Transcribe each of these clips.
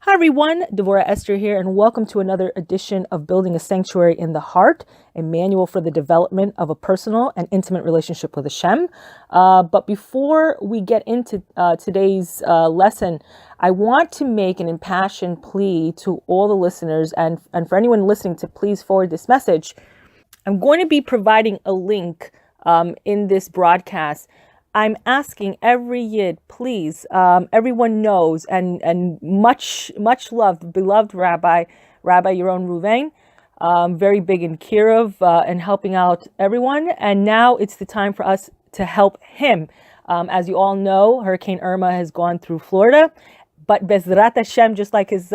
Hi everyone, Devorah Esther here, and welcome to another edition of Building a Sanctuary in the Heart, a manual for the development of a personal and intimate relationship with Hashem. But before we get into today's lesson, I want to make an impassioned plea to all the listeners and for anyone listening to please forward this message. I'm going to be providing a link in this broadcast. I'm asking every Yid, please, everyone knows, and much loved, beloved Rabbi Yuron Ruven, very big in Kirov and helping out everyone. And now it's the time for us to help him. As you all know, Hurricane Irma has gone through Florida, but Bezrat Hashem, just like his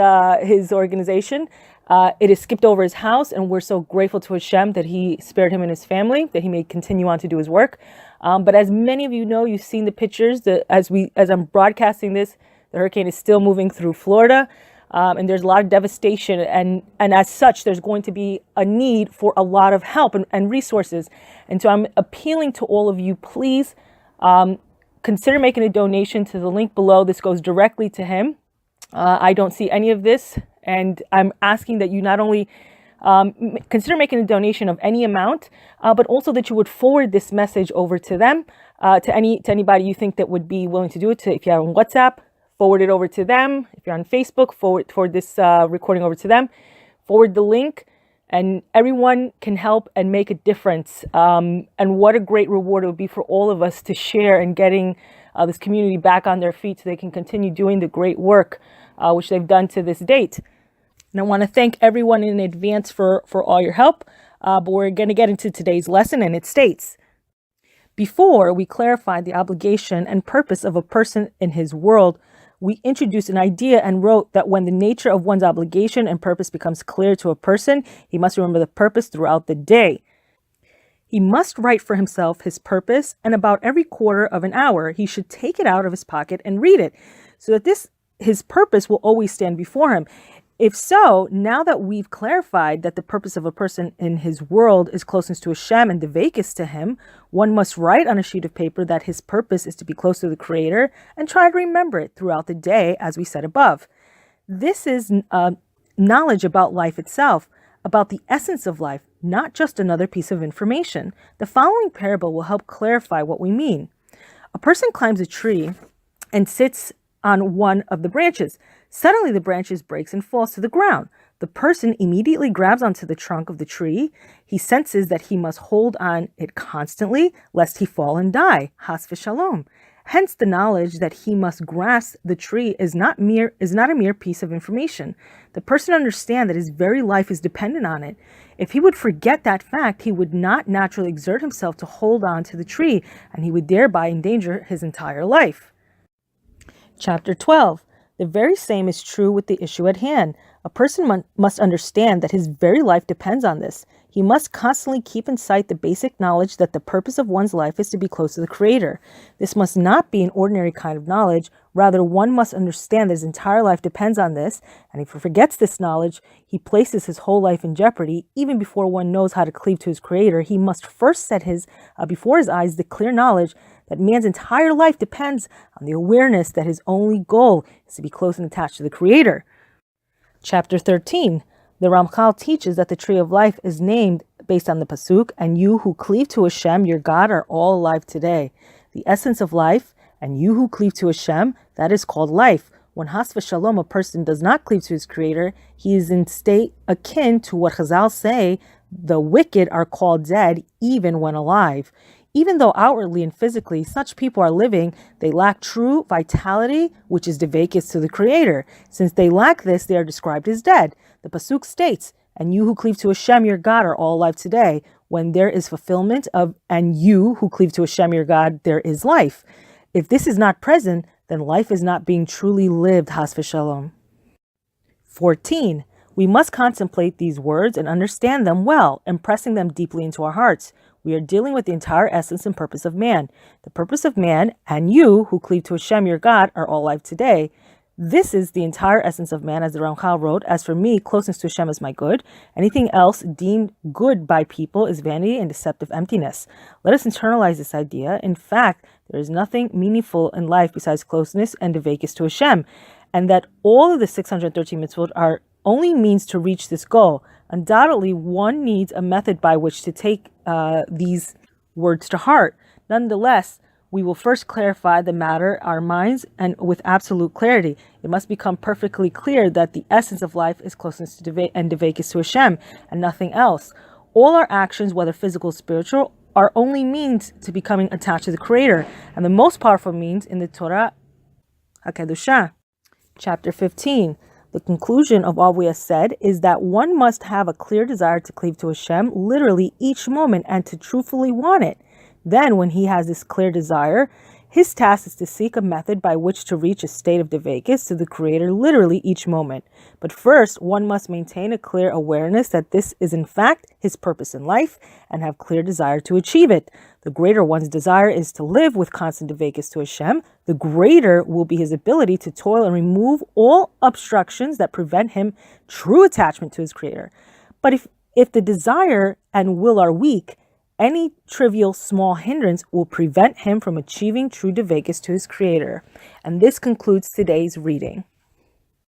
organization, it has skipped over his house, and we're so grateful to Hashem that he spared him and his family, that he may continue on to do his work. But as many of you know, you've seen the pictures. As I'm broadcasting this, the hurricane is still moving through Florida, and there's a lot of devastation. And as such, there's going to be a need for a lot of help and resources. And so I'm appealing to all of you, please consider making a donation to the link below. This goes directly to him. I don't see any of this, and I'm asking that you not only consider making a donation of any amount, but also that you would forward this message over to them, to anybody you think that would be willing to do it. If you're on WhatsApp, forward it over to them. If you're on Facebook, forward this recording over to them. Forward the link, and everyone can help and make a difference. And what a great reward it would be for all of us to share in getting this community back on their feet, so they can continue doing the great work which they've done to this date. And I want to thank everyone in advance for all your help. But we're going to get into today's lesson, and it states, before we clarify the obligation and purpose of a person in his world, we introduced an idea and wrote that when the nature of one's obligation and purpose becomes clear to a person, he must remember the purpose throughout the day. He must write for himself his purpose, and about every quarter of an hour, he should take it out of his pocket and read it, so that his purpose will always stand before him. If so, now that we've clarified that the purpose of a person in his world is closeness to Hashem and devekis to him, one must write on a sheet of paper that his purpose is to be close to the Creator and try to remember it throughout the day, as we said above. This is knowledge about life itself, about the essence of life, not just another piece of information. The following parable will help clarify what we mean. A person climbs a tree and sits on one of the branches. Suddenly the branches breaks and falls to the ground. The person immediately grabs onto the trunk of the tree. He senses that he must hold on it constantly, lest he fall and die. Has v'shalom. Hence the knowledge that he must grasp the tree is not a mere piece of information. The person understands that his very life is dependent on it. If he would forget that fact, he would not naturally exert himself to hold on to the tree, and he would thereby endanger his entire life. Chapter 12. The very same is true with the issue at hand. A person must understand that his very life depends on this. He must constantly keep in sight the basic knowledge that the purpose of one's life is to be close to the Creator. This must not be an ordinary kind of knowledge. Rather, one must understand that his entire life depends on this, and if he forgets this knowledge, he places his whole life in jeopardy. Even before one knows how to cleave to his Creator, he must first set before his eyes the clear knowledge that man's entire life depends on the awareness that his only goal is to be close and attached to the Creator. Chapter 13. The Ramchal teaches that the tree of life is named based on the Pasuk, and you who cleave to Hashem, your God, are all alive today. The essence of life, and you who cleave to Hashem, that is called life. When has v'shalom, a person does not cleave to his Creator, he is in state akin to what Chazal say, the wicked are called dead even when alive. Even though outwardly and physically such people are living, they lack true vitality, which is devekis to the Creator. Since they lack this, they are described as dead. The Pasuk states, and you who cleave to Hashem, your God, are all alive today. When there is fulfillment of, and you who cleave to Hashem, your God, there is life. If this is not present, then life is not being truly lived, has v'shalom. 14. We must contemplate these words and understand them well, impressing them deeply into our hearts. We are dealing with the entire essence and purpose of man. The purpose of man, and you who cleave to Hashem, your God, are all alive today. This is the entire essence of man, as the Ramchal wrote. As for me, closeness to Hashem is my good. Anything else deemed good by people is vanity and deceptive emptiness. Let us internalize this idea. In fact, there is nothing meaningful in life besides closeness and devekis to Hashem. and that all of the 613 mitzvot are only means to reach this goal. Undoubtedly, one needs a method by which to take these words to heart. Nonetheless, we will first clarify the matter, our minds, and with absolute clarity. It must become perfectly clear that the essence of life is closeness to and devekis to Hashem, and nothing else. All our actions, whether physical or spiritual, are only means to becoming attached to the Creator, and the most powerful means in the Torah HaKadoshah. Chapter 15. The conclusion of all we have said is that one must have a clear desire to cleave to Hashem literally each moment and to truthfully want it. Then, when he has this clear desire, his task is to seek a method by which to reach a state of devekis to the Creator literally each moment. But first, one must maintain a clear awareness that this is in fact his purpose in life and have clear desire to achieve it. The greater one's desire is to live with constant devekis to Hashem, the greater will be his ability to toil and remove all obstructions that prevent him true attachment to his Creator. But if the desire and will are weak, any trivial small hindrance will prevent him from achieving true devekis to his Creator. And this concludes today's reading.